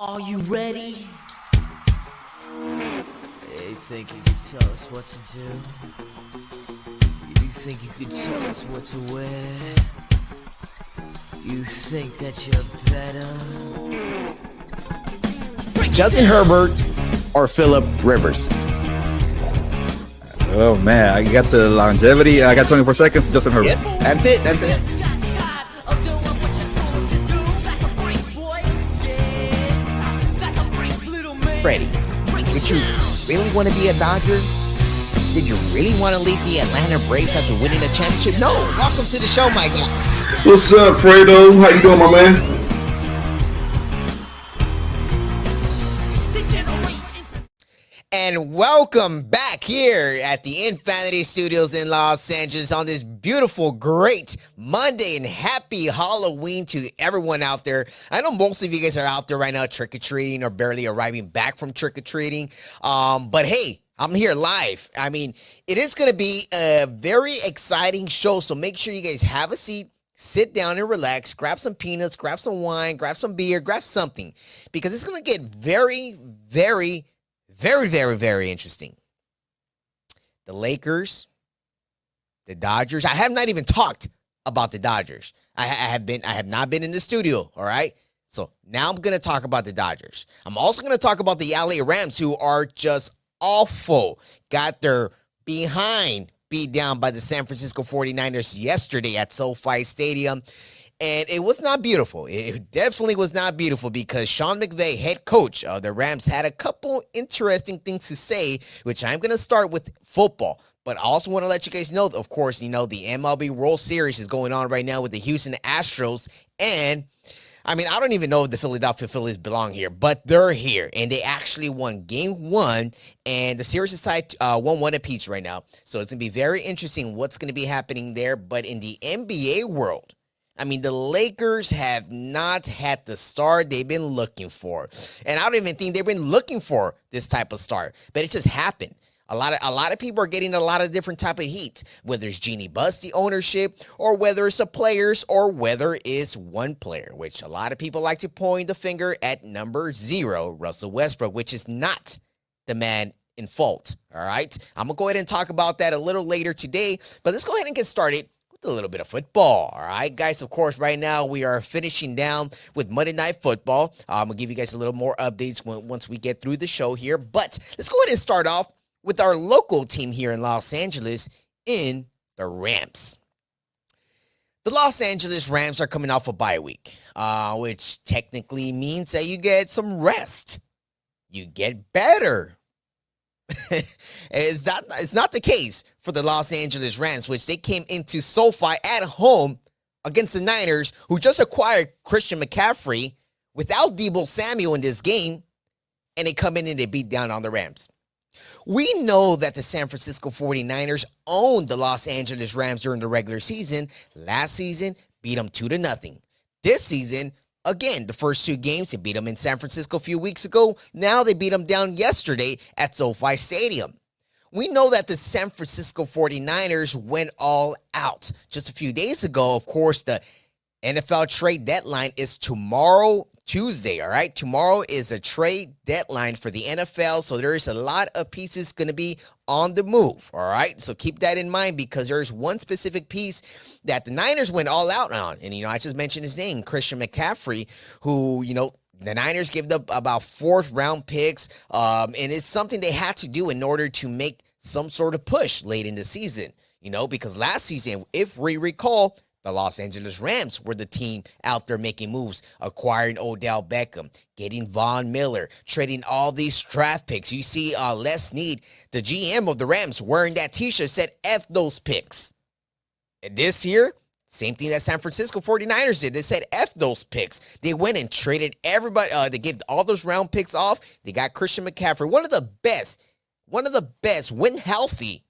Are you ready? You think you can tell us what to do? You think you can tell us what to wear? You think that you're better? Justin Herbert or Phillip Rivers? Oh man, I got the longevity. I got 24 seconds. Justin Herbert. Yep, that's it. Freddie, did you really want to be a Dodger? Did you really want to leave the Atlanta Braves after winning a championship? No. Welcome to the show, my guy. What's up, Fredo? How you doing, my man? And welcome back here at the Infinity Studios in Los Angeles on this beautiful, great Monday, and happy Halloween to everyone out there. I know most of you guys are out there right now trick-or-treating or barely arriving back from trick-or-treating. But hey, I'm here live. I mean, it is going to be a very exciting show, so make sure you guys have a seat. Sit down and relax, grab some peanuts, grab some wine, grab some beer, grab something, because it's going to get very, very interesting. The Lakers, the Dodgers. I have not even talked about the Dodgers. I have not been in the studio, all right? So now I'm going to talk about the Dodgers. I'm also going to talk about the LA Rams, who are just awful. Got their behind beat down by the San Francisco 49ers yesterday at SoFi Stadium. And it was not beautiful. It definitely was not beautiful because Sean McVay, head coach of the Rams, had a couple interesting things to say, which I'm going to start with football. But I also want to let you guys know, of course, the MLB World Series is going on right now with the Houston Astros. And, I mean, I don't even know if the Philadelphia Phillies belong here, but they're here. And they actually won Game 1, and the series is tied 1-1 apiece right now. So it's going to be very interesting what's going to be happening there. But in the NBA world, I mean, the Lakers have not had the start they've been looking for. And I don't even think they've been looking for this type of start, but it just happened. A lot of people are getting a lot of different type of heat, whether it's Jeannie Buss, the ownership, or whether it's the players, or whether it's one player, which a lot of people like to point the finger at number 0, Russell Westbrook, which is not the man in fault. All right. I'm going to go ahead and talk about that a little later today, but let's go ahead and get started a little bit of football. All right, guys, of course, right now we are finishing down with Monday Night Football. I'm going to give you guys a little more updates once we get through the show here. But let's go ahead and start off with our local team here in Los Angeles in the Rams. The Los Angeles Rams are coming off a bye week, which technically means that you get some rest. You get better. It's not the case for the Los Angeles Rams, which they came into SoFi at home against the Niners, who just acquired Christian McCaffrey without Deebo Samuel in this game, and they come in and they beat down on the Rams. We know that the San Francisco 49ers owned the Los Angeles Rams during the regular season. Last season, beat them 2-0. This season, again, the first 2 games, they beat them in San Francisco a few weeks ago. Now they beat them down yesterday at SoFi Stadium. We know that the San Francisco 49ers went all out. Just a few days ago, of course, the NFL trade deadline is tomorrow, Tuesday, all right? Tomorrow is a trade deadline for the NFL, so there is a lot of pieces going to be on the move, all right? So keep that in mind because there's one specific piece that the Niners went all out on, and, I just mentioned his name, Christian McCaffrey, who, the Niners gave up about 4th-round picks, and it's something they had to do in order to make some sort of push late in the season, because last season, if we recall, the Los Angeles Rams were the team out there making moves, acquiring Odell Beckham, getting Von Miller, trading all these draft picks. You see Les Snead, the GM of the Rams, wearing that T-shirt, said, F those picks. And this year, same thing that San Francisco 49ers did. They said, F those picks. They went and traded everybody. They gave all those round picks off. They got Christian McCaffrey, one of the best, when healthy,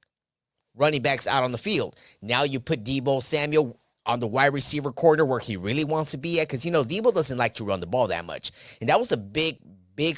running backs out on the field. Now you put Deebo Samuel on the wide receiver corner where he really wants to be at, because, Deebo doesn't like to run the ball that much. And that was a big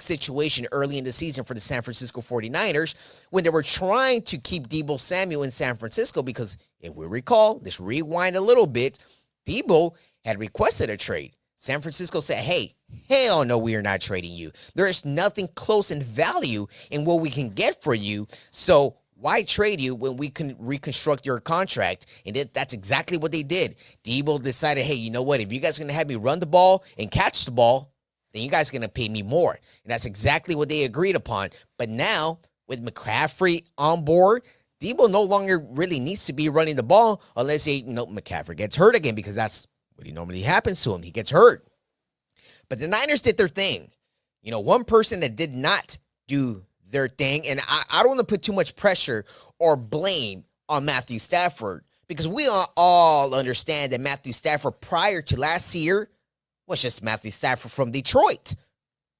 situation early in the season for the San Francisco 49ers when they were trying to keep Deebo Samuel in San Francisco because, if we recall, let's rewind a little bit, Deebo had requested a trade. San Francisco said, hey, hell no, we are not trading you. There is nothing close in value in what we can get for you. So why trade you when we can reconstruct your contract? And that's exactly what they did. Debo decided, hey, you know what? If you guys are going to have me run the ball and catch the ball, then you guys are going to pay me more. And that's exactly what they agreed upon. But now, with McCaffrey on board, Debo no longer really needs to be running the ball unless McCaffrey gets hurt again, because that's what he normally happens to him. He gets hurt. But the Niners did their thing. One person that did not do their thing, and I don't want to put too much pressure or blame on Matthew Stafford, because we all understand that Matthew Stafford prior to last year was just Matthew Stafford from Detroit.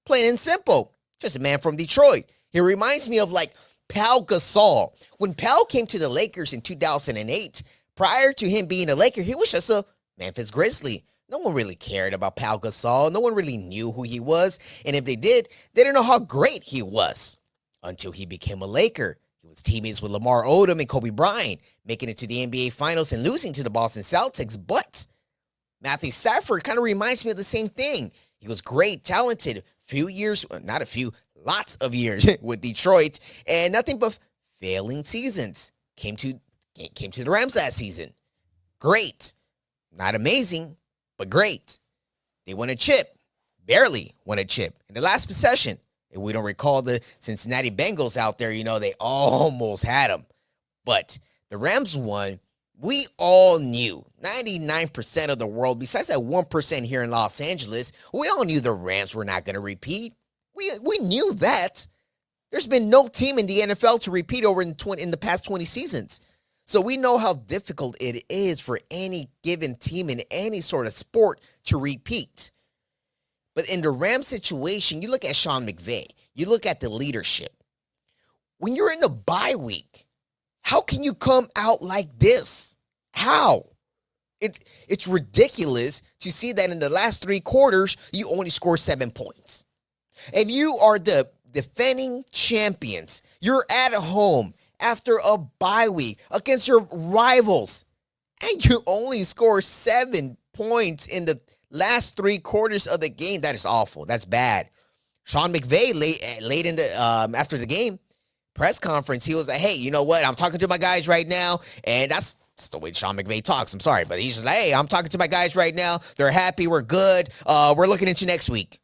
Plain and simple. Just a man from Detroit. He reminds me of like Pau Gasol. When Pau came to the Lakers in 2008, prior to him being a Laker, he was just a Memphis Grizzly. No one really cared about Pau Gasol. No one really knew who he was. And if they did, they didn't know how great he was until he became a Laker. He was teammates with Lamar Odom and Kobe Bryant, making it to the NBA Finals and losing to the Boston Celtics. But Matthew Stafford kind of reminds me of the same thing. He was great, talented, lots of years with Detroit, and nothing but failing seasons. Came to the Rams last season. Great. Not amazing, but great. They won a chip. Barely won a chip. In the last possession, if we don't recall the Cincinnati Bengals out there, they almost had them. But the Rams won. We all knew, 99% of the world, besides that 1% here in Los Angeles, we all knew the Rams were not going to repeat. We knew that. There's been no team in the NFL to repeat over in the past 20 seasons. So we know how difficult it is for any given team in any sort of sport to repeat. But in the Rams situation, you look at Sean McVay. You look at the leadership. When you're in a bye week, how can you come out like this? How? It's ridiculous to see that in the last 3 quarters, you only score 7 points. If you are the defending champions, you're at home after a bye week against your rivals, and you only score 7 points in the last 3 quarters of the game, that is awful. That's bad. Sean McVay, late in the after the game press conference, he was like, hey, you know what? I'm talking to my guys right now, and that's the way Sean McVay talks. I'm sorry, but he's just like, hey, I'm talking to my guys right now. They're happy. We're good. We're looking into next week.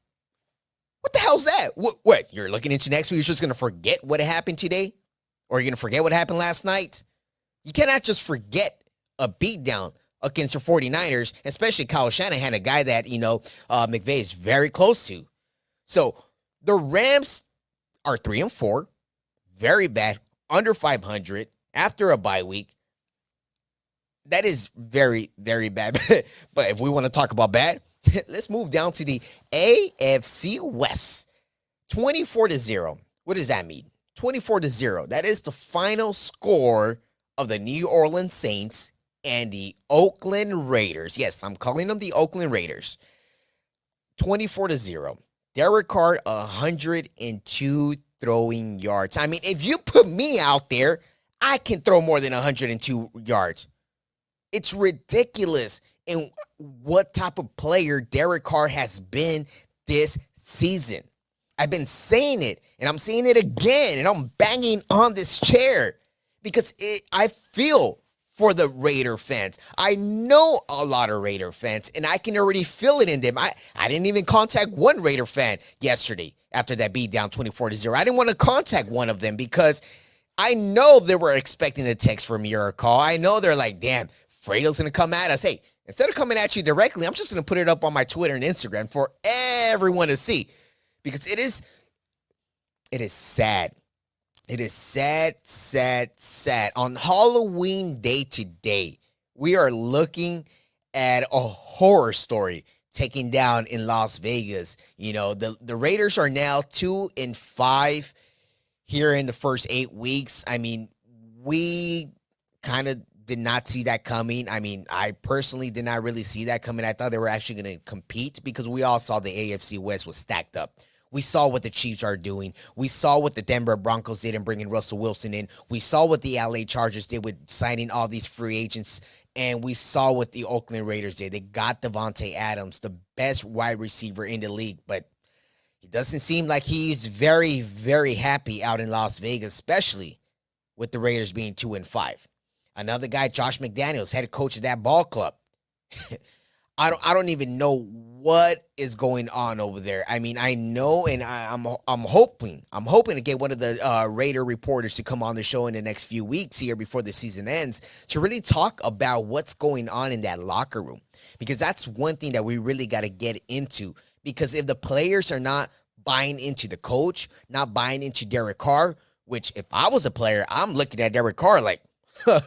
What the hell's that? What? You're looking into next week? You're just going to forget what happened today? Or you're going to forget what happened last night? You cannot just forget a beatdown against your 49ers, especially Kyle Shanahan, a guy that, McVay is very close to. So the Rams are 3-4, very bad, under 500 after a bye week. That is very, very bad. But if we want to talk about bad, let's move down to the AFC West. 24-0. What does that mean? 24-0. That is the final score of the New Orleans Saints and the Oakland Raiders. Yes, I'm calling them the Oakland Raiders. 24-0. Derek Carr, 102 throwing yards. I mean, if you put me out there, I can throw more than 102 yards. It's ridiculous in what type of player Derek Carr has been this season. I've been saying it, and I'm saying it again, and I'm banging on this chair because I feel for the Raider fans. I know a lot of Raider fans, and I can already feel it in them. I didn't even contact one Raider fan yesterday after that beatdown 24-0. I didn't want to contact one of them because I know they were expecting a text from me or a call. I know they're like, damn, Fredo's going to come at us. Hey, instead of coming at you directly, I'm just going to put it up on my Twitter and Instagram for everyone to see. Because it is sad. It is sad, sad, sad. On Halloween day today, we are looking at a horror story taking down in Las Vegas. The Raiders are now 2-5 here in the first 8 weeks. I mean, we kind of did not see that coming. I mean, I personally did not really see that coming. I thought they were actually going to compete because we all saw the AFC West was stacked up We saw what the Chiefs are doing. We saw what the Denver Broncos did in bringing Russell Wilson in. We saw what the LA Chargers did with signing all these free agents. And we saw what the Oakland Raiders did. They got Devontae Adams, the best wide receiver in the league. But it doesn't seem like he's very, very happy out in Las Vegas, especially with the Raiders being 2-5. Another guy, Josh McDaniels, head coach of that ball club. I don't even know what is going on over there. I mean, I know, and I'm hoping to get one of the Raider reporters to come on the show in the next few weeks here before the season ends to really talk about what's going on in that locker room, because that's one thing that we really got to get into. Because if the players are not buying into the coach, not buying into Derek Carr, which if I was a player, I'm looking at Derek Carr like, huh,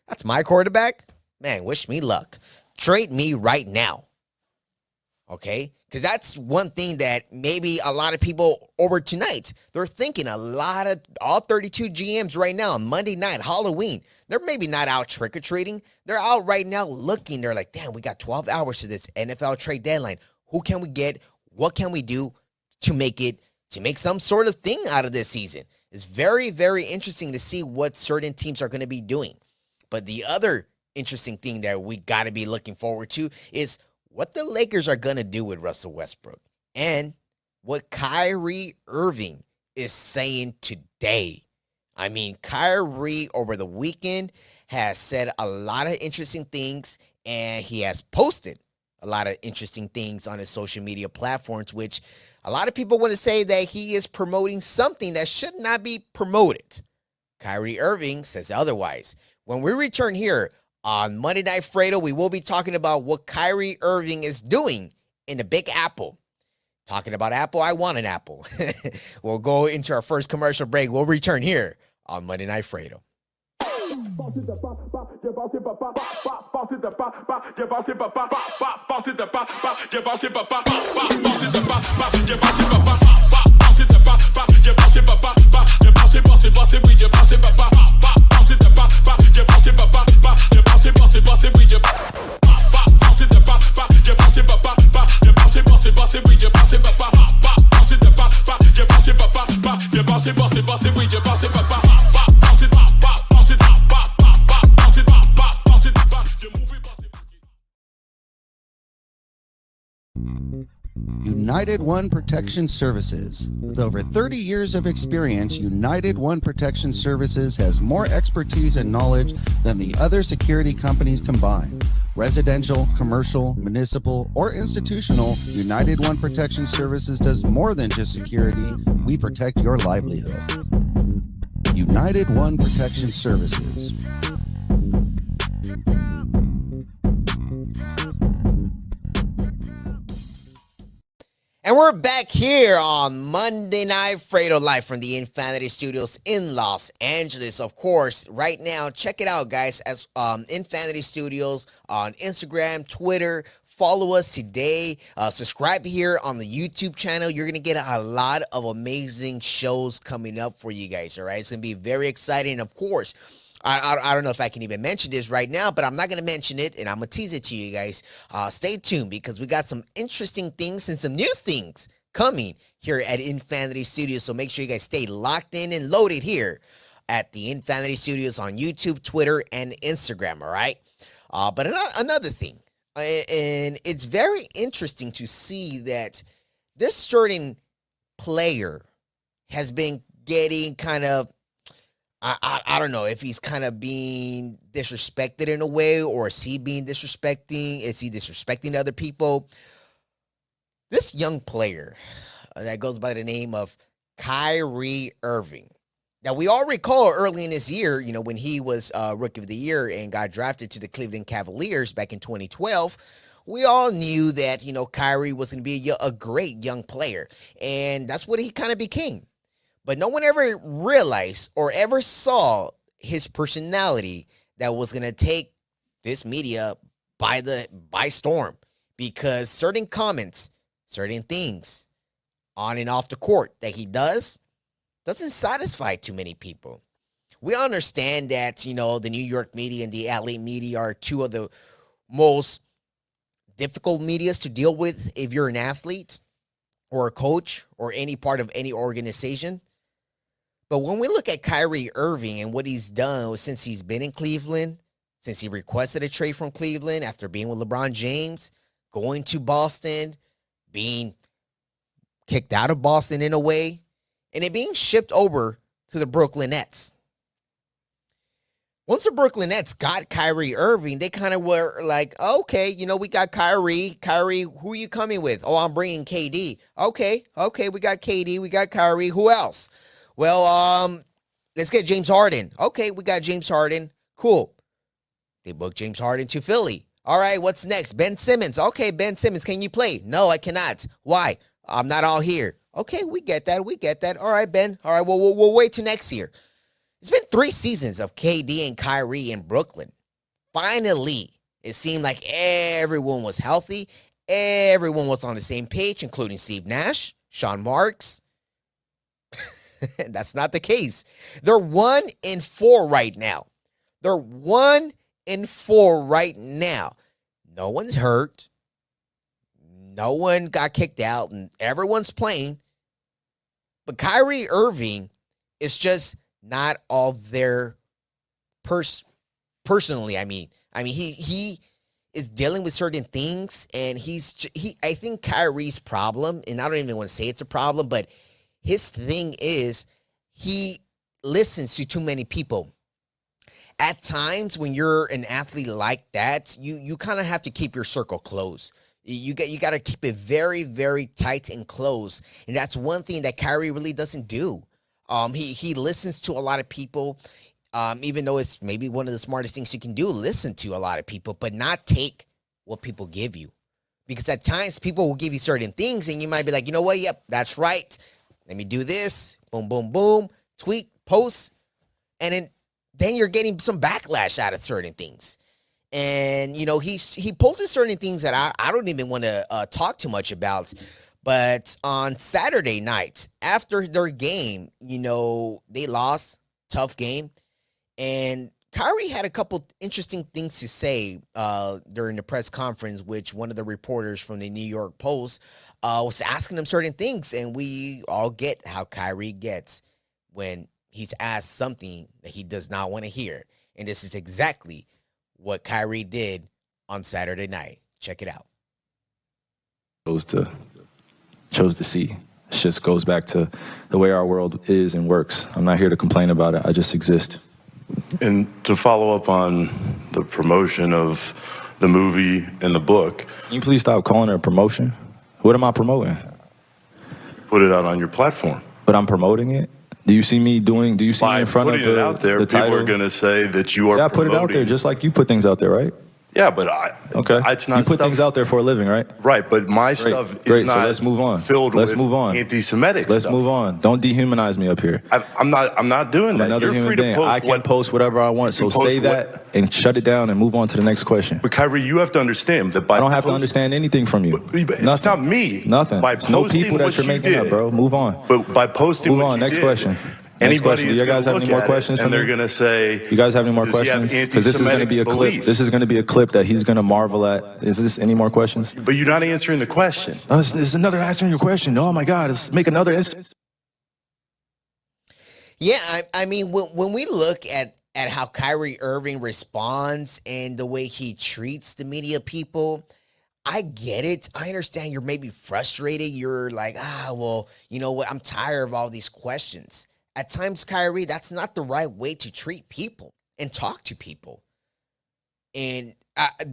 that's my quarterback? Man, wish me luck. Trade me right now. Okay? Because that's one thing that maybe a lot of people over tonight, they're thinking all 32 GMs right now on Monday night, Halloween, they're maybe not out trick-or-treating. They're out right now looking. They're like, damn, we got 12 hours to this NFL trade deadline. Who can we get? What can we do to make some sort of thing out of this season? It's very, very interesting to see what certain teams are going to be doing. But the other interesting thing that we got to be looking forward to is what the Lakers are going to do with Russell Westbrook and what Kyrie Irving is saying today. I mean, Kyrie over the weekend has said a lot of interesting things, and he has posted a lot of interesting things on his social media platforms, which a lot of people want to say that he is promoting something that should not be promoted. Kyrie Irving says otherwise. When we return here on Monday Night Fredo, we will be talking about what Kyrie Irving is doing in the Big Apple. Talking about Apple, I want an apple. We'll go into our first commercial break. We'll return here on Monday Night Fredo. United One Protection Services. With over 30 years of experience, United One Protection Services has more expertise and knowledge than the other security companies combined. Residential, commercial, municipal, or institutional, United One Protection Services does more than just security. We protect your livelihood. United One Protection Services. And we're back here on Monday Night Fredo live from the Infinity Studios in Los Angeles. Of course, right now, check it out, guys, as Infinity Studios on Instagram, Twitter. Follow us today. Subscribe here on the YouTube channel. You're going to get a lot of amazing shows coming up for you guys, all right? It's going to be very exciting. Of course, I don't know if I can even mention this right now, but I'm not going to mention it, and I'm going to tease it to you guys. Stay tuned, because we got some interesting things and some new things coming here at Infinity Studios, so make sure you guys stay locked in and loaded here at the Infinity Studios on YouTube, Twitter, and Instagram, all right? But another thing, and it's very interesting to see that this certain player has been getting kind of, I don't know if he's kind of being disrespected in a way, or is he being disrespecting? Is he disrespecting other people? This young player that goes by the name of Kyrie Irving. Now, we all recall early in this year, you know, when he was Rookie of the Year and got drafted to the Cleveland Cavaliers back in 2012, we all knew that, you know, Kyrie was going to be a great young player. And that's what he kind of became. But no one ever realized or ever saw his personality that was going to take this media by storm, because certain comments, certain things on and off the court that he doesn't satisfy too many people. We understand that, you know, the New York media and the LA media are two of the most difficult medias to deal with if you're an athlete. or a coach or any part of any organization. But when we look at Kyrie Irving and what he's done since he's been in Cleveland, since he requested a trade from Cleveland after being with LeBron James, going to Boston, being kicked out of Boston in a way, and it being shipped over to the Brooklyn Nets. Once the Brooklyn Nets got Kyrie Irving, they kind of were like, okay, we got Kyrie. Kyrie, who are you coming with? Oh, I'm bringing KD. Okay, we got KD, we got Kyrie. Who else? Well, let's get James Harden. Okay, we got James Harden. Cool. They booked James Harden to Philly. All right, what's next? Ben Simmons. Okay, Ben Simmons, can you play? No, I cannot. Why? I'm not all here. Okay, we get that. All right, Ben. All right, well, we'll wait till next year. It's been 3 seasons of KD and Kyrie in Brooklyn. Finally, it seemed like everyone was healthy. Everyone was on the same page, including Steve Nash, Sean Marks. That's not the case. They're 1-4 right now. They're 1-4 right now. No one's hurt. No one got kicked out, and everyone's playing. But Kyrie Irving is just not all there personally. I mean, he is dealing with certain things, and I think Kyrie's problem, and I don't even want to say it's a problem, but his thing is he listens to too many people. At times when you're an athlete like that, you kind of have to keep your circle closed. You got to keep it very, very tight and close. And that's one thing that Kyrie really doesn't do. He listens to a lot of people, even though it's maybe one of the smartest things you can do, listen to a lot of people, but not take what people give you. Because at times people will give you certain things and you might be like, you know what? Yep, that's right. Let me do this. Boom, boom, boom. Tweet, post. And then you're getting some backlash out of certain things. And, he posted certain things that I don't even want to talk too much about. But on Saturday night, after their game, they lost. Tough game. And Kyrie had a couple interesting things to say during the press conference, which one of the reporters from the New York Post was asking him certain things. And we all get how Kyrie gets when he's asked something that he does not want to hear. And this is exactly what Kyrie did on Saturday night. Check it out. Chose to see. It just goes back to the way our world is and works. I'm not here to complain about it. I just exist. And to follow up on the promotion of the movie and the book. Can you please stop calling it a promotion? What am I promoting? Put it out on your platform. But I'm promoting it? Do you see me in front of putting it out there, the people title? are going to say that you are Yeah, I put it out there just like you put things out there, right? Yeah, but it's not. You put things out there for a living, right? Right, but my stuff is Great. not. So let's move on. Filled let's with move on. Anti-Semitic. Let's stuff. move on. Don't dehumanize me up here. I'm not doing I'm that. another You're human free to being. post I can post whatever I want. So say that and shut it down and move on to the next question. But Kyrie, you have to understand that by I don't have to understand anything from you. It's not me. Nothing. By It's no posting people that what you're you making did, up, bro. Move on. But by posting Move what on. you Next did, question. Anybody Do you guys have any more questions for and me? they're going to say, You guys have any more does he have questions? Because this is going to be a clip. anti-Semitic This is going to be a clip that he's going to marvel at. Is this any more questions? But you're not answering the question. Oh, this is another answering your question. Oh my God, let's make another instance. Yeah, I mean, when we look at how Kyrie Irving responds and the way he treats the media people, I get it. I understand you're maybe frustrated. You're like, well, you know what? I'm tired of all these questions. At times, Kyrie, that's not the right way to treat people and talk to people. And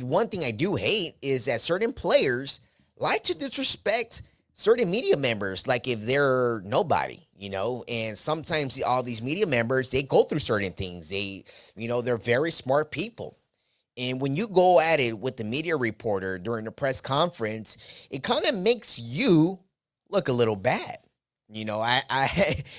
one thing I do hate is that certain players like to disrespect certain media members, like if they're nobody, and sometimes all these media members, they go through certain things. They're very smart people. And when you go at it with the media reporter during the press conference, it kind of makes you look a little bad. And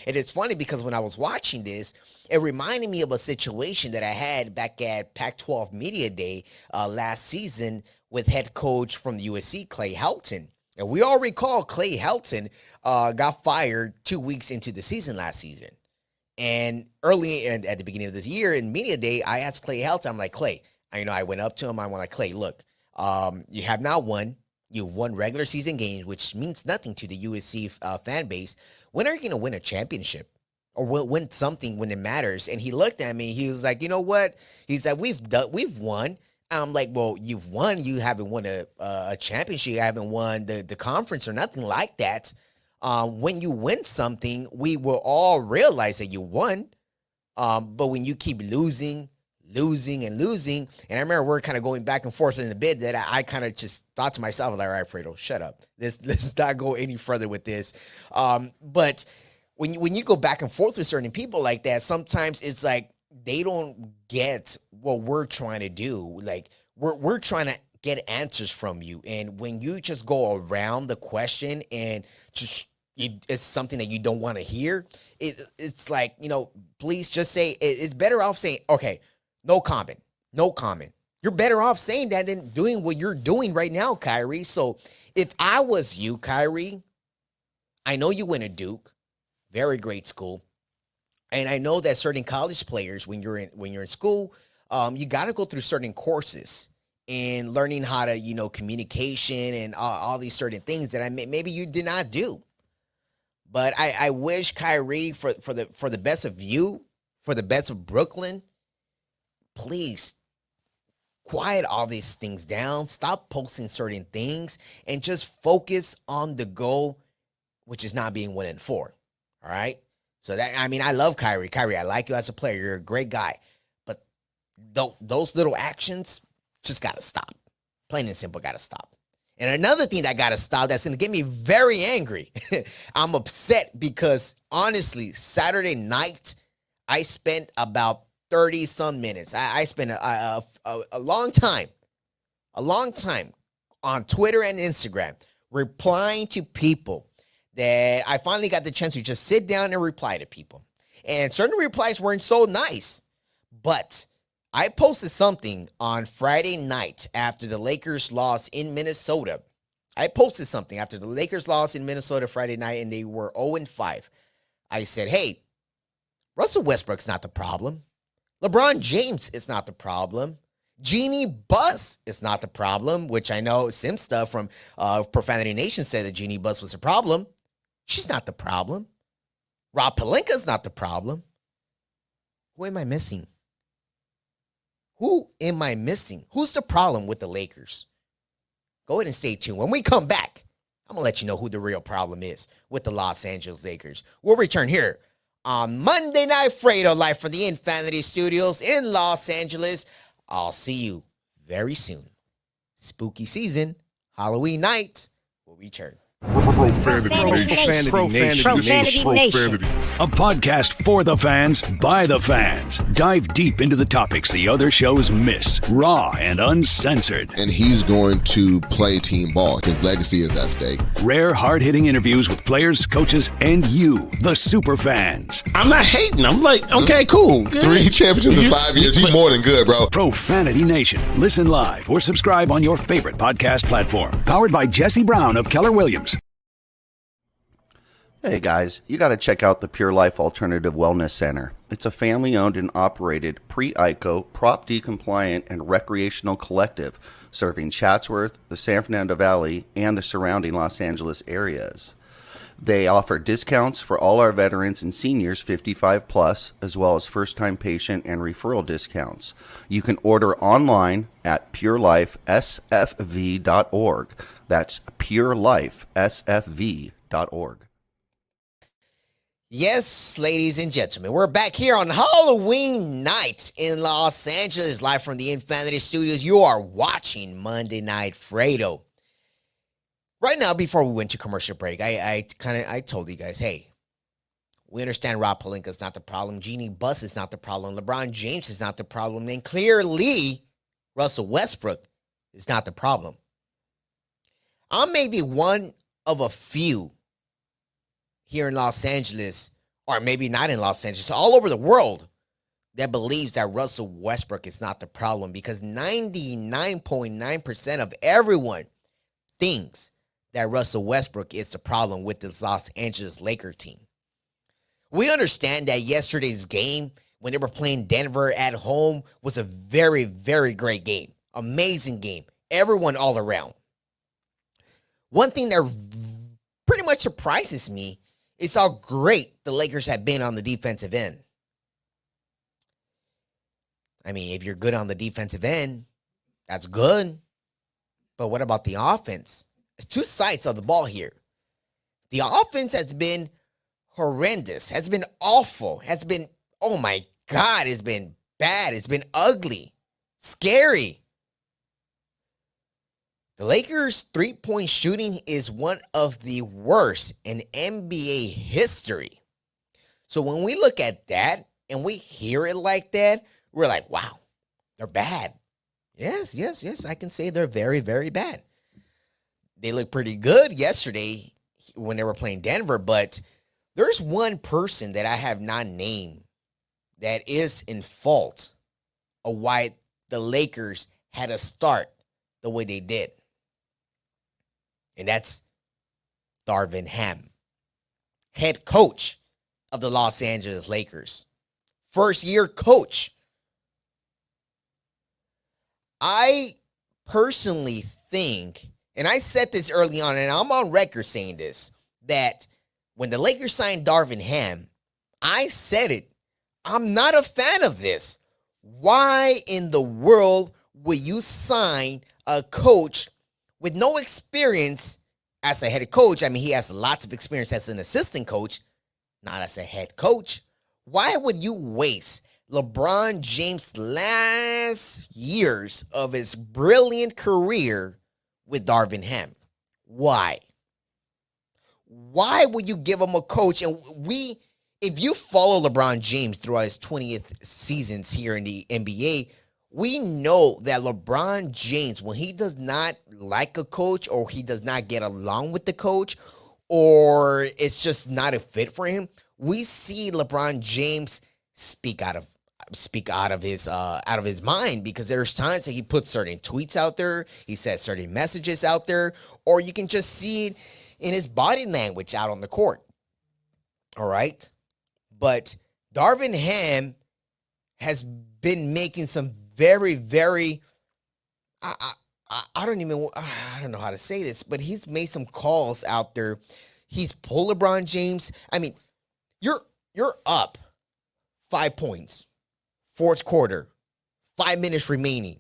it's funny because when I was watching this, it reminded me of a situation that I had back at Pac-12 Media Day last season with head coach from the USC, Clay Helton. And we all recall Clay Helton got fired 2 weeks into the season last season. And early at the beginning of this year in Media Day, I asked Clay Helton, I'm like, Clay, I went up to him. I'm like, Clay, look, you have not won. You've won regular season games, which means nothing to the USC fan base. When are you going to win a championship or win something when it matters? And he looked at me. He was like, you know what? He's like, we've won. I'm like, well, you've won. You haven't won a championship. You haven't won the conference or nothing like that. When you win something, we will all realize that you won. But when you keep losing, and I remember we're kind of going back and forth in the bid that I kind of just thought to myself, like, all right, Fredo, shut up. Let's not go any further with this. But when you go back and forth with certain people like that, sometimes it's like they don't get what we're trying to do. Like we're trying to get answers from you. And when you just go around the question and just it's something that you don't want to hear, it's like, please just say, it's better off saying, okay, no comment. You're better off saying that than doing what you're doing right now, Kyrie. So if I was you, Kyrie, I know you went to Duke, very great school. And I know that certain college players, when you're in school, you got to go through certain courses and learning how to, communication and all these certain things that maybe you did not do. But I wish Kyrie for the best of you, for the best of Brooklyn, please quiet all these things down. Stop posting certain things and just focus on the goal, which is not being 1-4. All right. So I love Kyrie. Kyrie, I like you as a player. You're a great guy. But those little actions just got to stop. Plain and simple, got to stop. And another thing that got to stop that's going to get me very angry. I'm upset because, honestly, Saturday night, I spent about 30-some minutes. I spent a long time on Twitter and Instagram replying to people that I finally got the chance to just sit down and reply to people. And certain replies weren't so nice. But I posted something on Friday night after the Lakers lost in Minnesota. I posted something after the Lakers lost in Minnesota Friday night and they were 0-5. I said, hey, Russell Westbrook's not the problem. LeBron James is not the problem. Jeannie Buss is not the problem, which I know Sim stuff from Profanity Nation said that Jeannie Buss was a problem. She's not the problem. Rob Pelinka's not the problem. Who am I missing? Who's the problem with the Lakers? Go ahead and stay tuned. When we come back, I'm going to let you know who the real problem is with the Los Angeles Lakers. We'll return here on Monday Night Fredo, live from the Infinity Studios in Los Angeles. I'll see you very soon. Spooky season, Halloween night, will return. Profanity Nation. A podcast for the fans, by the fans. Dive deep into the topics the other shows miss. Raw and uncensored. And he's going to play team ball. His legacy is at stake. Rare, hard-hitting interviews with players, coaches, and you, the super fans. I'm not hating. I'm like, okay, cool. Good. 3 championships in 5 years. He's more than good, bro. Profanity Nation. Listen live or subscribe on your favorite podcast platform. Powered by Jesse Brown of Keller Williams. Hey guys, you got to check out the Pure Life Alternative Wellness Center. It's a family-owned and operated pre-ICO, Prop D compliant, and recreational collective serving Chatsworth, the San Fernando Valley, and the surrounding Los Angeles areas. They offer discounts for all our veterans and seniors 55 plus, as well as first-time patient and referral discounts. You can order online at purelifesfv.org. That's purelifesfv.org. Yes, ladies and gentlemen, we're back here on Halloween night in Los Angeles, live from the Infinity Studios. You are watching Monday Night Fredo. Right now, before we went to commercial break, I told you guys, hey, we understand Rob Pelinka's not the problem. Jeannie Buss is not the problem. LeBron James is not the problem. And clearly, Russell Westbrook is not the problem. I'm maybe one of a few here in Los Angeles, or maybe not in Los Angeles, all over the world, that believes that Russell Westbrook is not the problem, because 99.9% of everyone thinks that Russell Westbrook is the problem with this Los Angeles Lakers team. We understand that yesterday's game, when they were playing Denver at home, was a very, very great game. Amazing game. Everyone all around. One thing that pretty much surprises me is how great the Lakers have been on the defensive end. I mean, if you're good on the defensive end, that's good. But what about the offense? It's two sides of the ball here. The offense has been horrendous, has been awful, has been, oh my God, it's been bad. It's been ugly, scary. The Lakers' three-point shooting is one of the worst in NBA history. So when we look at that and we hear it like that, we're like, wow, they're bad. Yes, I can say they're very, very bad. They looked pretty good yesterday when they were playing Denver, but there's one person that I have not named that is in fault of why the Lakers had to start the way they did. And that's Darvin Ham, head coach of the Los Angeles Lakers. First-year coach. I personally think, and I said this early on, and I'm on record saying this, that when the Lakers signed Darvin Ham, I said it, I'm not a fan of this. Why in the world would you sign a coach with no experience as a head coach? I mean, he has lots of experience as an assistant coach, not as a head coach. Why would you waste LeBron James' last years of his brilliant career with Darvin Ham? Why? Why would you give him a coach? And if you follow LeBron James throughout his 20th seasons here in the NBA, we know that LeBron James, when he does not like a coach or he does not get along with the coach or it's just not a fit for him, we see LeBron James speak out of his mind, because there's times that he puts certain tweets out there, he says certain messages out there, or you can just see it in his body language out on the court. All right? But Darvin Ham has been making some very, very, I don't know how to say this, but he's made some calls out there. He's pulled LeBron James. I mean, you're up 5 points, fourth quarter, 5 minutes remaining.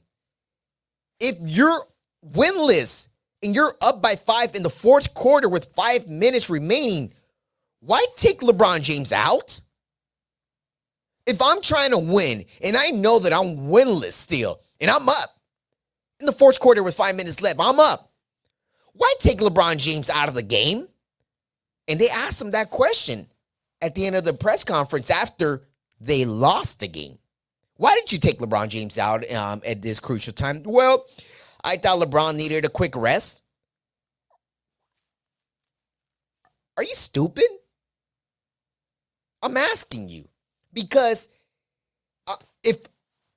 If you're winless and you're up by 5 in the fourth quarter with 5 minutes remaining, why take LeBron James out? If I'm trying to win and I know that I'm winless still and I'm up in the fourth quarter with 5 minutes left, I'm up, why take LeBron James out of the game? And they asked him that question at the end of the press conference after they lost the game. Why did you take LeBron James out at this crucial time? Well, I thought LeBron needed a quick rest. Are you stupid? I'm asking you. Because if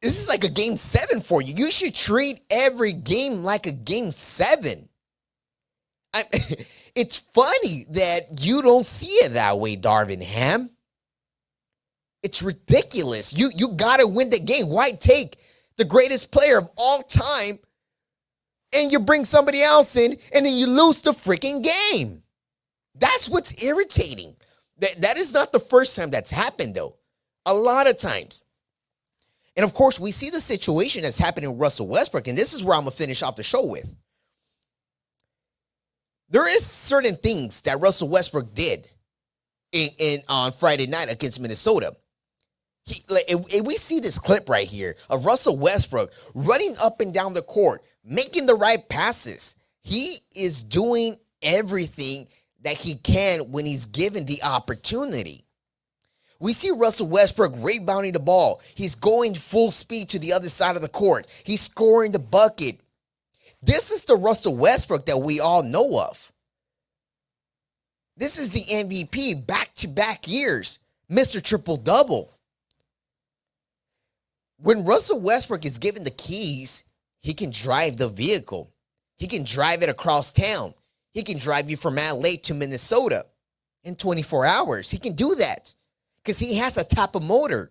this is like a game 7 for you, you should treat every game like a game 7. It's funny that you don't see it that way, Darvin Ham. It's ridiculous. You got to win the game. Why take the greatest player of all time and you bring somebody else in and then you lose the freaking game? That's what's irritating. That is not the first time that's happened, though. A lot of times. And, of course, we see the situation that's happening with Russell Westbrook, and this is where I'm going to finish off the show with. There is certain things that Russell Westbrook did on Friday night against Minnesota. We see this clip right here of Russell Westbrook running up and down the court, making the right passes. He is doing everything that he can when he's given the opportunity. We see Russell Westbrook rebounding the ball. He's going full speed to the other side of the court. He's scoring the bucket. This is the Russell Westbrook that we all know of. This is the MVP back-to-back years, Mr. Triple-Double. When Russell Westbrook is given the keys, he can drive the vehicle. He can drive it across town. He can drive you from LA to Minnesota in 24 hours. He can do that because he has a type of motor.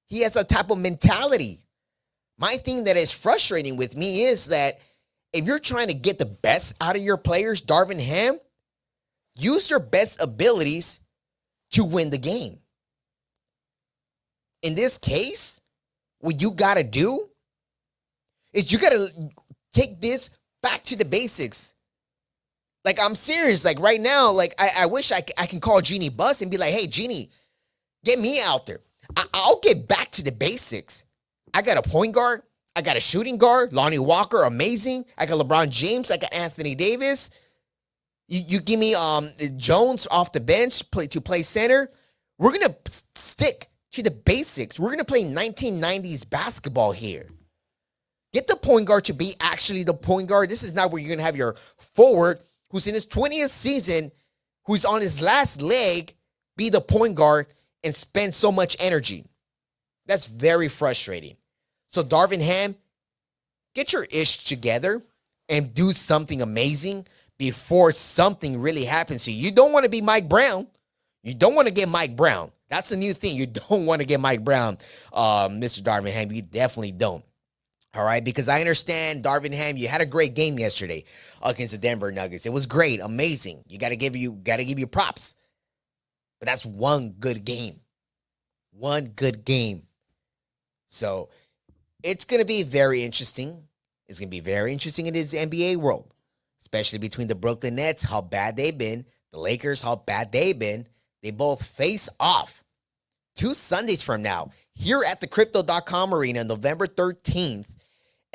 He has a type of mentality. My thing that is frustrating with me is that if you're trying to get the best out of your players, Darvin Ham, use your best abilities to win the game. In this case, what you got to do is you got to take this back to the basics. Like, I'm serious. Like, right now, like, I wish I can call Jeannie Buss and be like, hey, Jeannie, get me out there. I'll get back to the basics. I got a point guard. I got a shooting guard. Lonnie Walker, amazing. I got LeBron James. I got Anthony Davis. You give me Jones off the bench to play center. We're going to stick to the basics. We're going to play 1990s basketball here. Get the point guard to be actually the point guard. This is not where you're going to have your forward who's in his 20th season, who's on his last leg, be the point guard and spend so much energy. That's very frustrating. So Darvin Ham, get your ish together and do something amazing before something really happens to you. You don't want to be Mike Brown. You don't want to get Mike Brown. That's a new thing. You don't want to get Mike Brown, Mr. Darvin Ham. You definitely don't. All right, because I understand, Darvin Ham, you had a great game yesterday against the Denver Nuggets. It was great, amazing. You got to give you props. But that's one good game. One good game. So it's going to be very interesting. It's going to be very interesting in this NBA world, especially between the Brooklyn Nets, how bad they've been, the Lakers, how bad they've been. They both face off 2 Sundays from now here at the Crypto.com Arena, November 13th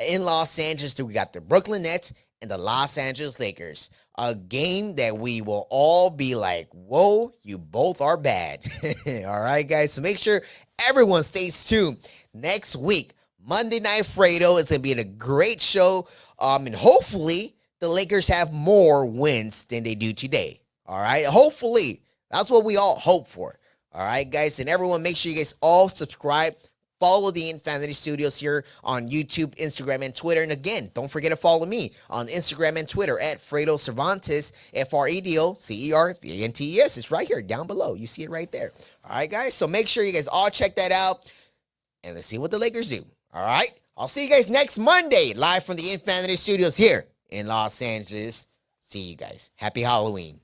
in Los Angeles. We got the Brooklyn Nets and the Los Angeles Lakers. A game that we will all be like, whoa, you both are bad. All right, guys. So make sure everyone stays tuned. Next week, Monday Night Fredo is going to be a great show. And hopefully the Lakers have more wins than they do today. All right. Hopefully. That's what we all hope for. All right, guys. And everyone, make sure you guys all subscribe. Follow the Infinity Studios here on YouTube, Instagram, and Twitter. And again, don't forget to follow me on Instagram and Twitter at Fredo Cervantes, FREDO CERVANTES. It's right here down below. You see it right there. All right, guys. So make sure you guys all check that out. And let's see what the Lakers do. All right. I'll see you guys next Monday, live from the Infinity Studios here in Los Angeles. See you guys. Happy Halloween.